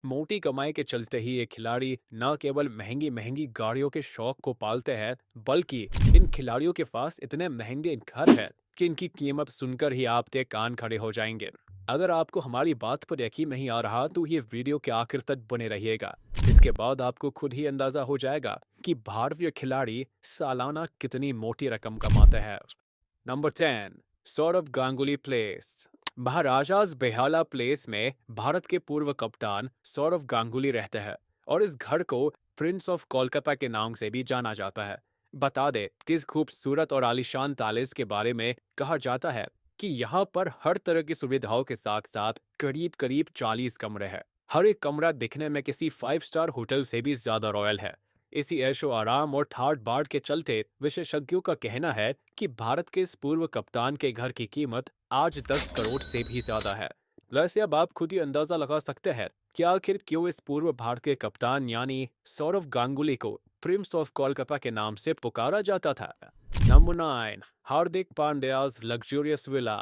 मोटी कमाई के चलते ही ये खिलाड़ी न केवल महंगी महंगी गाड़ियों के शौक को पालते हैं, बल्कि इन खिलाड़ियों के पास इतने महंगे घर हैं कि इनकी कीमत सुनकर ही आपके कान खड़े हो जाएंगे। अगर आपको हमारी बात पर यकीन नहीं आ रहा तो ये वीडियो के आखिर तक बने रहिएगा। इसके बाद आपको खुद ही अंदाजा हो जाएगा कि भारतीय खिलाड़ी सालाना कितनी मोटी रकम कमाते हैं। Number 10, Sourav Ganguly place. Maharajas Behala place में भारत के पूर्व कप्तान सौरव गांगुली रहते हैं और इस घर को प्रिंस ऑफ कोलकाता के नाम से भी जाना जाता है। बता दे कि इस खूबसूरत और आलीशान पैलेस के बारे में कहा जाता है कि यहाँ पर हर तरह की सुविधाओं के साथ साथ करीब करीब 40 कमरे हैं। हर एक कमरा दिखने में किसी 5 स्टार होटल से भी ज्यादा रॉयल है। इसी ऐशो आराम और ठाट बाट के चलते विशेषज्ञों का कहना है कि भारत के इस पूर्व कप्तान के घर की कीमत आज 10 करोड़ से भी ज्यादा है। वैसे अब आप खुद ही अंदाजा लगा सकते हैं कि आखिर क्यों इस पूर्व भारतीय कप्तान यानी सौरव गांगुली को प्रिंस ऑफ कोलकाता के नाम से पुकारा जाता था। नंबर 9, हार्दिक पांड्याज लग्जूरियस विला।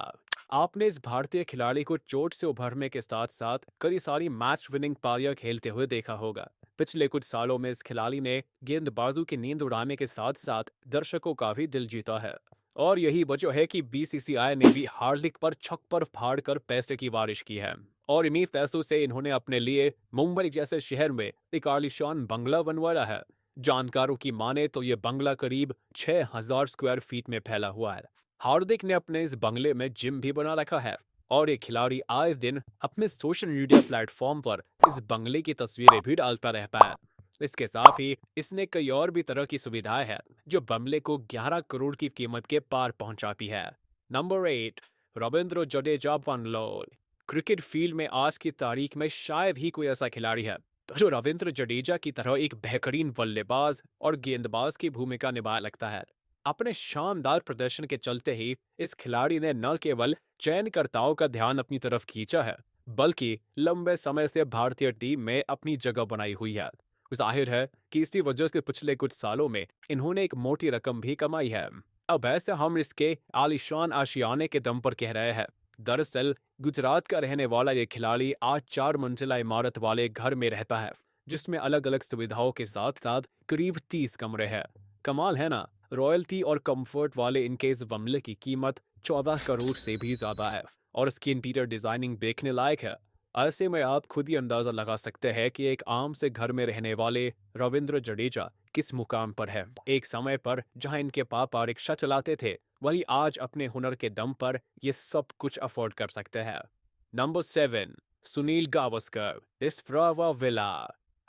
आपने इस भारतीय खिलाड़ी को चोट से उभरने के साथ साथ कई सारी मैच विनिंग पारियां खेलते हुए देखा होगा। पिछले कुछ सालों में इस खिलाड़ी ने गेंदबाजों की नींद उड़ाने के साथ साथ दर्शकों का भी दिल जीता है। और यही वजह है कि बीसीसीआई ने भी हार्दिक पर छप्पर फाड़ कर पैसे की बारिश की है। और इन्हीं पैसों से इन्होंने अपने लिए मुंबई जैसे शहर में एक आलीशान बंगला बनवाया है। जानकारों की माने तो ये बंगला करीब 6000 स्क्वायर फीट में फैला हुआ है। हार्दिक ने अपने इस बंगले में जिम भी बना रखा है और ये खिलाड़ी आए दिन अपने सोशल मीडिया प्लेटफॉर्म पर इस बंगले की तस्वीरें भी डालता रहता है। इसके साथ ही इसने कई और भी तरह की सुविधाएं हैं जो बंगले को 11 करोड़ की कीमत के पार पहुंचाती है। Number 8, Ravindra Jadeja Bangalore. Cricket field में आज की तारीख में शायद ही कोई ऐसा खिलाड़ी है जो रविंद्र जडेजा की तरह एक बेहतरीन बल्लेबाज और गेंदबाज की भूमिका निभा लगता है। अपने शानदार प्रदर्शन के चलते ही इस खिलाड़ी ने न केवल चयनकर्ताओं का ध्यान अपनी तरफ खींचा है, बल्कि लंबे समय से भारतीय टीम में अपनी जगह बनाई हुई है। जाहिर है कि इसी वजह से पिछले कुछ सालों में इन्होंने एक मोटी रकम भी कमाई है। अब ऐसे हम इसके आलिशान आशियाने के दम पर कह रहे हैं। दरअसल गुजरात का रहने वाला ये खिलाड़ी आज 4 मंजिला इमारत वाले घर में रहता है, जिसमें अलग अलग सुविधाओं के साथ साथ करीब 30 कमरे हैं। कमाल है ना। रॉयल्टी और कंफर्ट वाले इनके इस बंगले की कीमत 14 करोड़ से भी ज्यादा है और इसकी इंटीरियर डिजाइनिंग देखने लायक है। ऐसे में आप खुद ही अंदाजा लगा सकते हैं कि एक आम से घर में रहने वाले रविंद्र जडेजा किस मुकाम पर है। एक समय पर जहां इनके पापा रिक्शा चलाते थे, वही आज अपने हुनर के दम पर ये सब कुछ अफोर्ड कर सकते हैं। नंबर 7, सुनील गावस्कर दिस फ्रावा विला।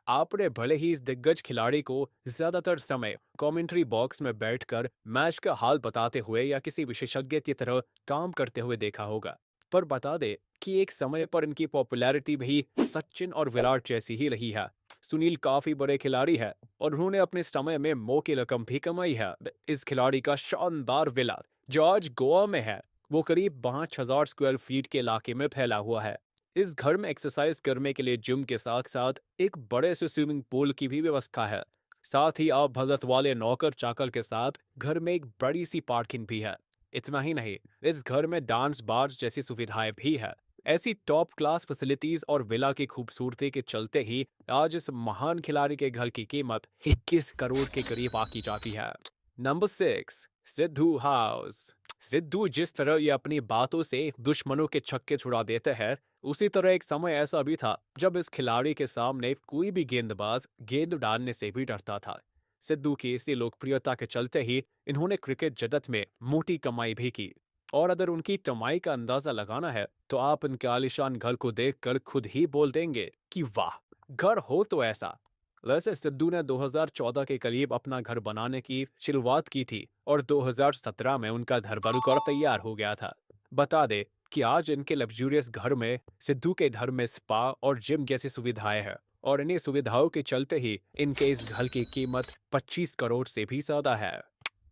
आपने भले ही इस दिग्गज खिलाड़ी को ज्यादातर समय कमेंट्री बॉक्स में बैठकर मैच का हाल बताते हुए या किसी विशेषज्ञ की तरह काम करते हुए देखा होगा, पर बता दे कि एक समय पर इनकी पॉपुलैरिटी भी सचिन और विराट जैसी ही रही है। सुनील काफी बड़े खिलाड़ी है और उन्होंने अपने समय में मौके रकम भी कमाई है। इस खिलाड़ी का शानदार विला जो आज गोवा में है, वो करीब 5000 स्क्वायर फीट के इलाके में फैला हुआ है। इस घर में एक्सरसाइज करने के लिए जिम के साथ साथ एक बड़े से स्विमिंग पूल की भी व्यवस्था है। साथ ही आप भगत वाले नौकर चाकर के साथ घर में एक बड़ी सी पार्किंग भी है। इतना ही नहीं, इस घर में डांस बार जैसी सुविधाएं भी है। ऐसी टॉप क्लास फैसिलिटीज और विला की खूबसूरती के चलते ही आज इस महान खिलाड़ी के घर की कीमत 21 करोड़ के करीब आकी जाती है। Number 6, Sidhu house. सिद्धू जिस तरह ये अपनी बातों से दुश्मनों के छक्के छुड़ा देते हैं, उसी तरह एक समय ऐसा भी था जब इस खिलाड़ी के सामने कोई भी गेंदबाज गेंद डालने से भी डरता था। सिद्धू की इसी लोकप्रियता के चलते ही इन्होंने क्रिकेट जगत में मोटी कमाई भी की। और अगर उनकी कमाई का अंदाजा लगाना है तो आप इनके आलिशान घर को देखकर खुद ही बोल देंगे कि वाह, घर हो तो ऐसा। वैसे सिद्धू ने 2014 के करीब अपना घर बनाने की शुरुआत की थी और 2017 में उनका घर बनकर तैयार हो गया था। बता दे कि आज इनके लग्जूरियस घर में सिद्धू के घर में स्पा और जिम जैसी सुविधाएं हैं और इन्हीं सुविधाओं के चलते ही इनके इस घर की कीमत 25 करोड़ से भी ज्यादा है।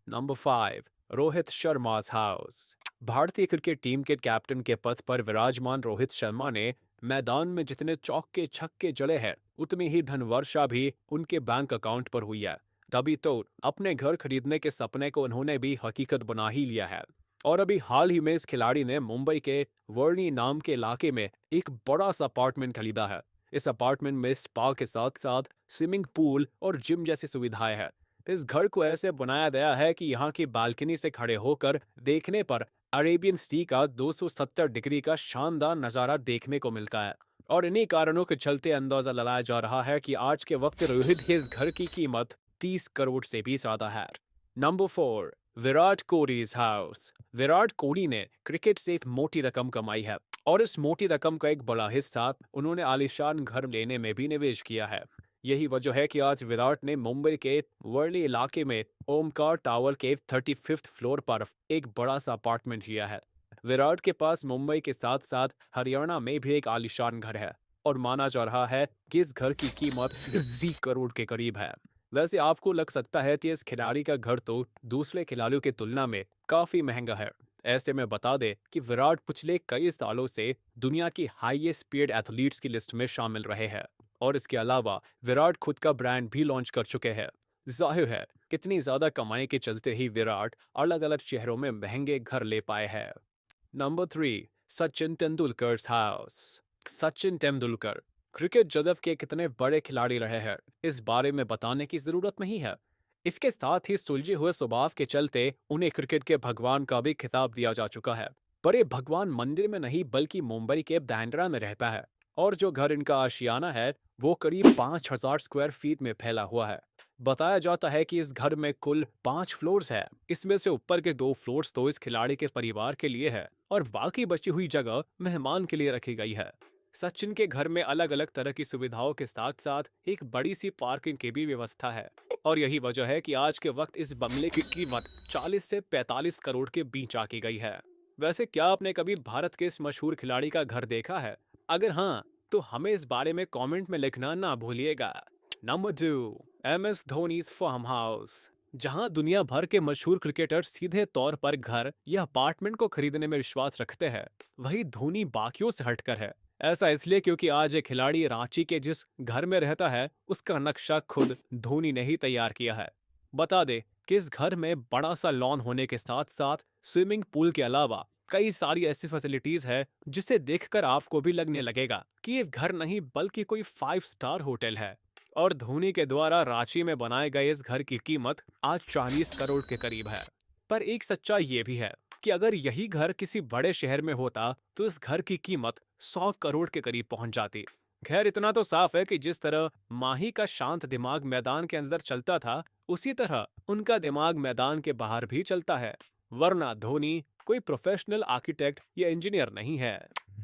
Number 5, Rohit Sharma's house. भारतीय क्रिकेट टीम के कैप्टन के पद पर विराजमान रोहित शर्मा ने मैदान में जितने चौके छक्के जड़े हैं, उतनी ही धनवर्षा भी उनके बैंक अकाउंट पर हुई है। तभी तो अपने घर खरीदने के सपने को उन्होंने भी हकीकत बना ही लिया है। और अभी हाल ही में इस खिलाड़ी ने मुंबई के वर्णी नाम के इलाके में एक बड़ा सा अपार्टमेंट खरीदा है। इस अपार्टमेंट में स्पा के साथ साथ स्विमिंग पूल और जिम जैसी सुविधाएं हैं। इस घर को ऐसे बनाया गया है कि यहाँ की बालकनी से खड़े होकर देखने पर अरेबियन सी का 270 डिग्री का शानदार नज़ारा देखने को मिलता है। और इन्हीं कारणों के चलते अंदाजा लगाया जा रहा है कि आज के वक्त रोहित के इस घर की कीमत 30 करोड़ से भी ज्यादा है। Number 4, Virat Kohli's house. विराट कोहली ने क्रिकेट से एक मोटी रकम कमाई है और इस मोटी रकम का एक बड़ा हिस्सा उन्होंने आलीशान घर लेने में भी निवेश किया है। यही वजह है कि आज विराट ने मुंबई के वर्ली इलाके में ओमकार टावर के 35th फ्लोर पर एक बड़ा सा अपार्टमेंट लिया है। विराट के पास मुंबई के साथ साथ हरियाणा में भी एक आलीशान घर है और माना जा रहा है कि इस घर की कीमत 80 करोड़ के करीब है। वैसे आपको लग सकता है कि इस खिलाड़ी का घर तो दूसरे खिलाड़ियों की तुलना में काफी महंगा है। ऐसे में बता दें कि विराट पिछले कई सालों से दुनिया की हाईएस्ट पेड एथलीट्स की लिस्ट में शामिल रहे हैं और इसके अलावा विराट खुद का ब्रांड भी लॉन्च कर चुके हैं। जाहिर है कितनी ज्यादा कमाई के चलते ही विराट अलग अलग शहरों में महंगे घर ले पाए हैं। Number 3, Sachin Tendulkar's house. Sachin Tendulkar cricket जगत के कितने बड़े खिलाड़ी रहे हैं इस बारे में बताने की जरूरत नहीं है। इसके साथ ही सुलझे हुए स्वभाव के चलते उन्हें क्रिकेट के भगवान का भी खिताब दिया जा चुका है। पर ये भगवान मंदिर में नहीं बल्कि मुंबई के बांद्रा में रहता है और जो घर इनका आशियाना है वो करीब 5000 स्क्वायर फीट में फैला हुआ है। बताया जाता है कि इस घर में कुल 5 फ्लोर्स है। इसमें से ऊपर के 2 फ्लोर्स तो इस खिलाड़ी के परिवार के लिए है और बाकी बची हुई जगह मेहमान के लिए रखी गई है। सचिन के घर में अलग अलग तरह की सुविधाओं के साथ साथ एक बड़ी सी पार्किंग की भी व्यवस्था है और यही वजह है कि आज के वक्त इस बंगले की कीमत 40 से 45 करोड़ के बीच आकी गई है। वैसे क्या आपने कभी भारत के इस मशहूर खिलाड़ी का घर देखा है? अगर हाँ, तो हमें इस बारे में कमेंट में लिखना ना भूलिएगा। Number 2, MS Dhoni's farm house. जहां दुनिया भर के मशहूर क्रिकेटर सीधे तौर पर घर या अपार्टमेंट को खरीदने में विश्वास रखते हैं, वहीं धोनी बाकियों से हटकर है। ऐसा इसलिए क्योंकि आज एक खिलाड़ी रांची के जिस घर में रहता है उसका नक्शा खुद धोनी ने ही तैयार किया है। बता दे कि इस घर में बड़ा सा लॉन होने के साथ साथ स्विमिंग पूल के अलावा कई सारी ऐसी फैसिलिटीज है जिसे देखकर आपको भी लगने लगेगा कि ये घर नहीं बल्कि कोई 5 स्टार होटल है। और धोनी के द्वारा रांची में बनाए गए इस घर की कीमत आज 40 करोड़ के करीब है। पर एक सच्चाई ये भी है कि अगर यही घर किसी बड़े शहर में होता तो इस घर की कीमत 100 करोड़ के करीब पहुंच जाती। खैर इतना तो साफ है कि जिस तरह माही का शांत दिमाग मैदान के अंदर चलता था उसी तरह उनका दिमाग मैदान के बाहर भी चलता है, वरना धोनी कोई प्रोफेशनल आर्किटेक्ट या इंजीनियर नहीं है।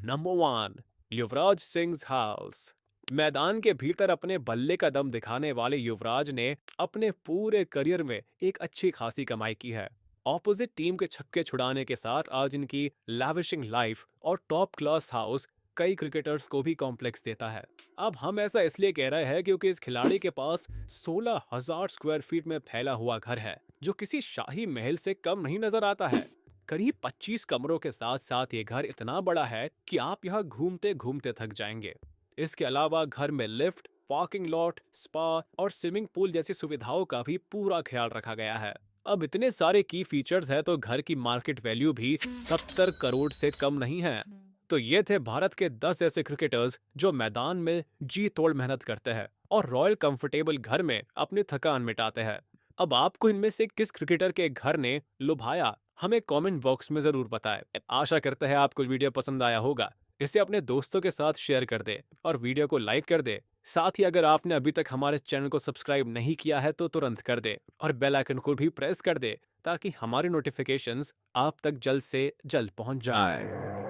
Number 1, Yuvraj Singh house. मैदान के भीतर अपने बल्ले का दम दिखाने वाले युवराज ने अपने पूरे करियर में एक अच्छी खासी कमाई की है। ऑपोजिट टीम के छक्के छुड़ाने के साथ आज इनकी लैविशिंग लाइफ और टॉप क्लास हाउस कई क्रिकेटर्स को भी कॉम्प्लेक्स देता है। अब हम ऐसा इसलिए कह रहे हैं क्योंकि इस खिलाड़ी के पास 16,000 स्क्वायर फीट में फैला हुआ घर है जो किसी शाही महल से कम नहीं नजर आता है। करीब 25 कमरों के साथ साथ ये घर इतना बड़ा है कि आप यहाँ घूमते घूमते थक जाएंगे। इसके अलावा घर में लिफ्ट, पार्किंग लॉट, स्पा और स्विमिंग पूल जैसी सुविधाओं का भी पूरा ख्याल रखा गया है। अब इतने सारे की फीचर्स है तो घर की मार्केट वैल्यू भी 70 करोड़ से कम नहीं है। तो ये थे भारत के 10 ऐसे क्रिकेटर्स जो मैदान में जी तोड़ मेहनत करते हैं और रॉयल कंफर्टेबल घर में अपनी थकान मिटाते हैं। अब आपको इनमें से किस क्रिकेटर के घर ने लुभाया हमें कमेंट बॉक्स में जरूर बताएं। आशा करते हैं आपको वीडियो पसंद आया होगा। इसे अपने दोस्तों के साथ शेयर कर दे और वीडियो को लाइक कर दे। साथ ही अगर आपने अभी तक हमारे चैनल को सब्सक्राइब नहीं किया है तो तुरंत कर दे और बेल आइकन को भी प्रेस कर दे ताकि हमारी नोटिफिकेशंस आप तक जल्द से जल्द पहुंच जाए।